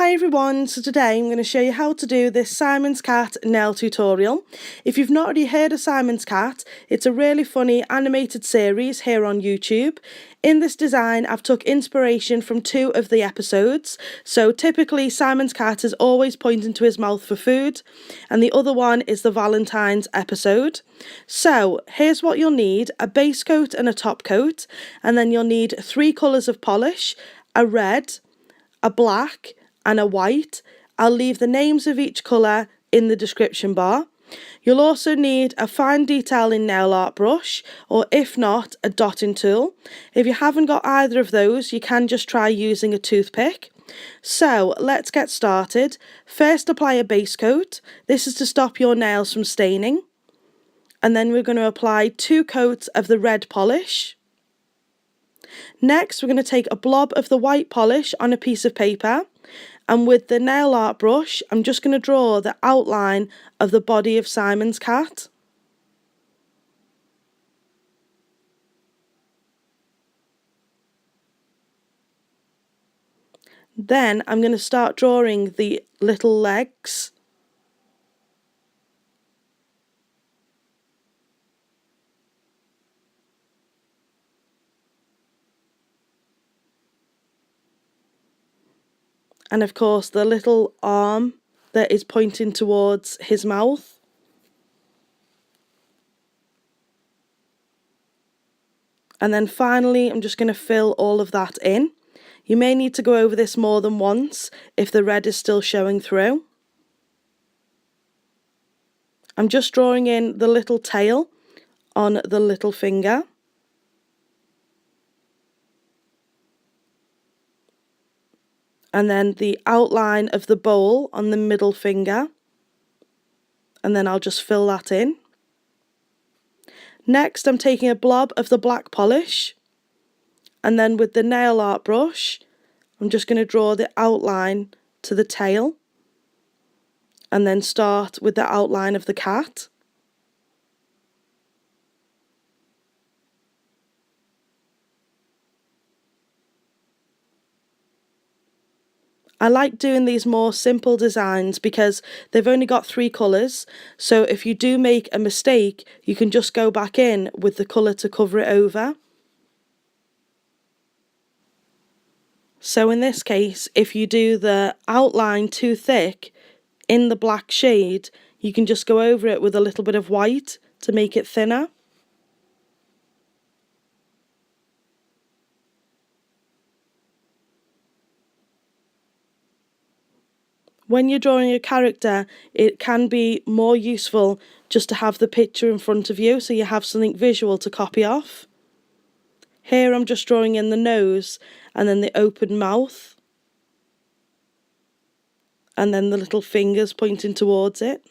Hi everyone, so today I'm going to show you how to do this Simon's Cat nail tutorial. If you've not already heard of Simon's Cat, it's a really funny animated series here on YouTube. In this design I've took inspiration from 2 of the episodes. So typically Simon's Cat is always pointing to his mouth for food, and the other one is the Valentine's episode. So here's what you'll need: a base coat and a top coat, and then you'll need 3 colours of polish: a red, a black and a white. I'll leave the names of each colour in the description bar. You'll also need a fine detailing nail art brush, or if not, a dotting tool. If you haven't got either of those, you can just try using a toothpick. So let's get started. First, apply a base coat. This is to stop your nails from staining. And then we're going to apply 2 coats of the red polish. Next, we're going to take a blob of the white polish on a piece of paper, and with the nail art brush, I'm just going to draw the outline of the body of Simon's cat. Then I'm going to start drawing the little legs. And of course the little arm that is pointing towards his mouth. And then finally I'm just going to fill all of that in. You may need to go over this more than once if the red is still showing through. I'm just drawing in the little tail on the little finger. And then the outline of the bowl on the middle finger, and then I'll just fill that in. Next I'm taking a blob of the black polish, and then with the nail art brush I'm just going to draw the outline to the tail, and then start with the outline of the cat. I like doing these more simple designs because they've only got 3 colours, so if you do make a mistake you can just go back in with the colour to cover it over. So in this case, if you do the outline too thick in the black shade, you can just go over it with a little bit of white to make it thinner. When you're drawing a character, it can be more useful just to have the picture in front of you so you have something visual to copy off. Here I'm just drawing in the nose and then the open mouth, and then the little fingers pointing towards it.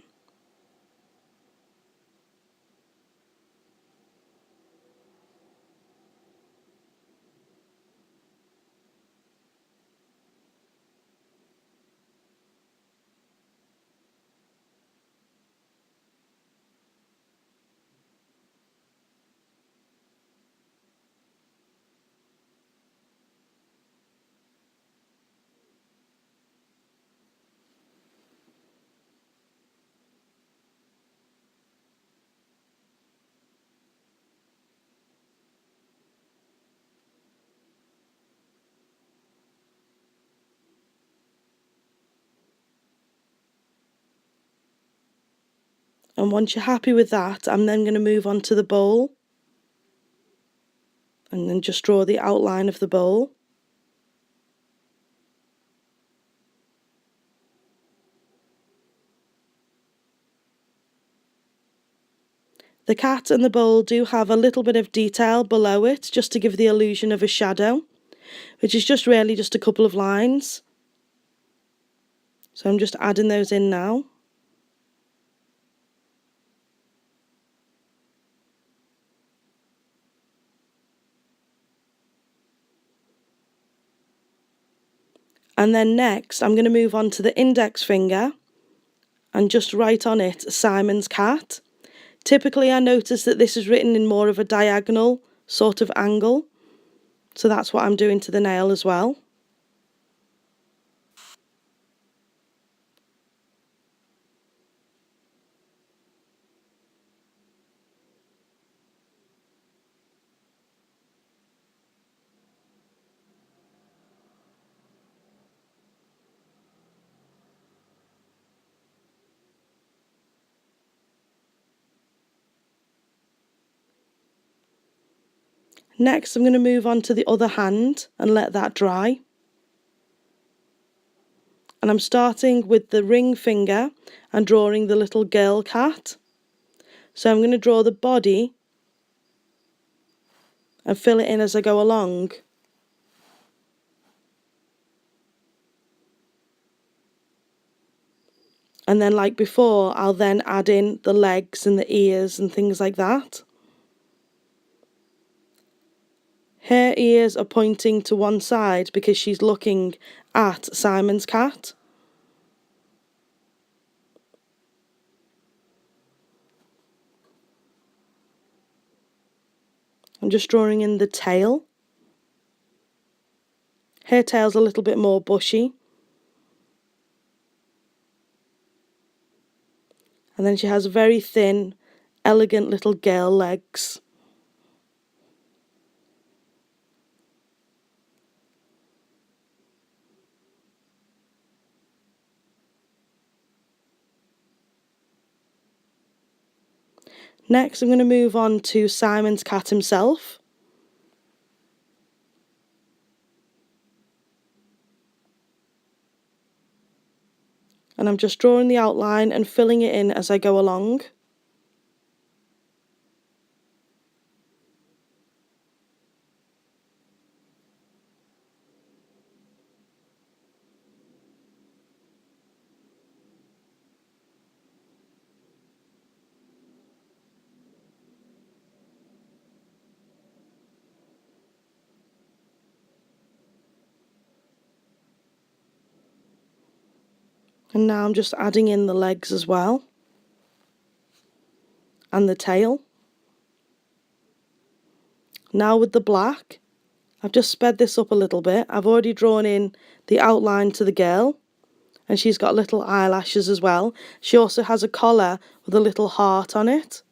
And once you're happy with that, I'm then going to move on to the bowl, and then just draw the outline of the bowl. The cat and the bowl do have a little bit of detail below it, just to give the illusion of a shadow, which is just really just a couple of lines. So I'm just adding those in now. And then next I'm going to move on to the index finger and just write on it Simon's Cat. Typically I notice that this is written in more of a diagonal sort of angle, so that's what I'm doing to the nail as well. Next I'm going to move on to the other hand and let that dry. And I'm starting with the ring finger and drawing the little girl cat. So I'm going to draw the body and fill it in as I go along. And then, like before, I'll then add in the legs and the ears and things like that. Her ears are pointing to one side because she's looking at Simon's cat. I'm just drawing in the tail. Her tail's a little bit more bushy. And then she has very thin, elegant little girl legs. Next I'm going to move on to Simon's cat himself. And I'm just drawing the outline and filling it in as I go along. And now I'm just adding in the legs as well. And the tail. Now with the black, I've just sped this up a little bit. I've already drawn in the outline to the girl. And she's got little eyelashes as well. She also has a collar with a little heart on it.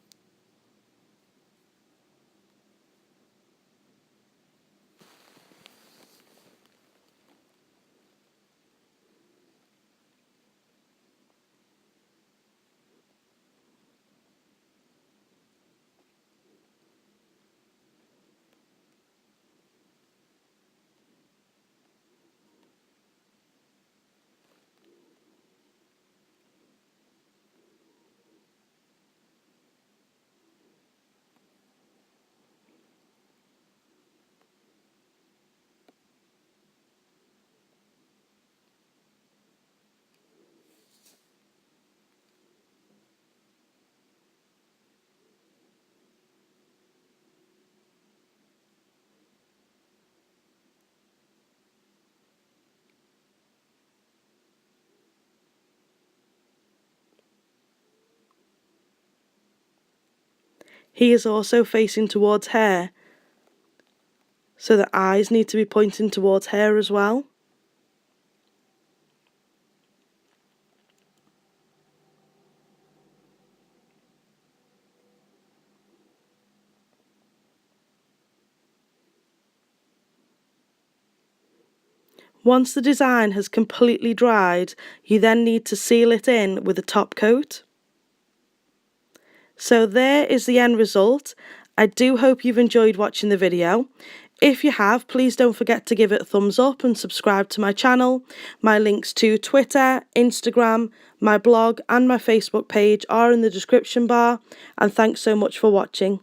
He is also facing towards her, so the eyes need to be pointing towards her as well. Once the design has completely dried, you then need to seal it in with a top coat. So there is the end result. I do hope you've enjoyed watching the video. If you have, please don't forget to give it a thumbs up and subscribe to my channel. My links to Twitter, Instagram, my blog and my Facebook page are in the description bar, and thanks so much for watching.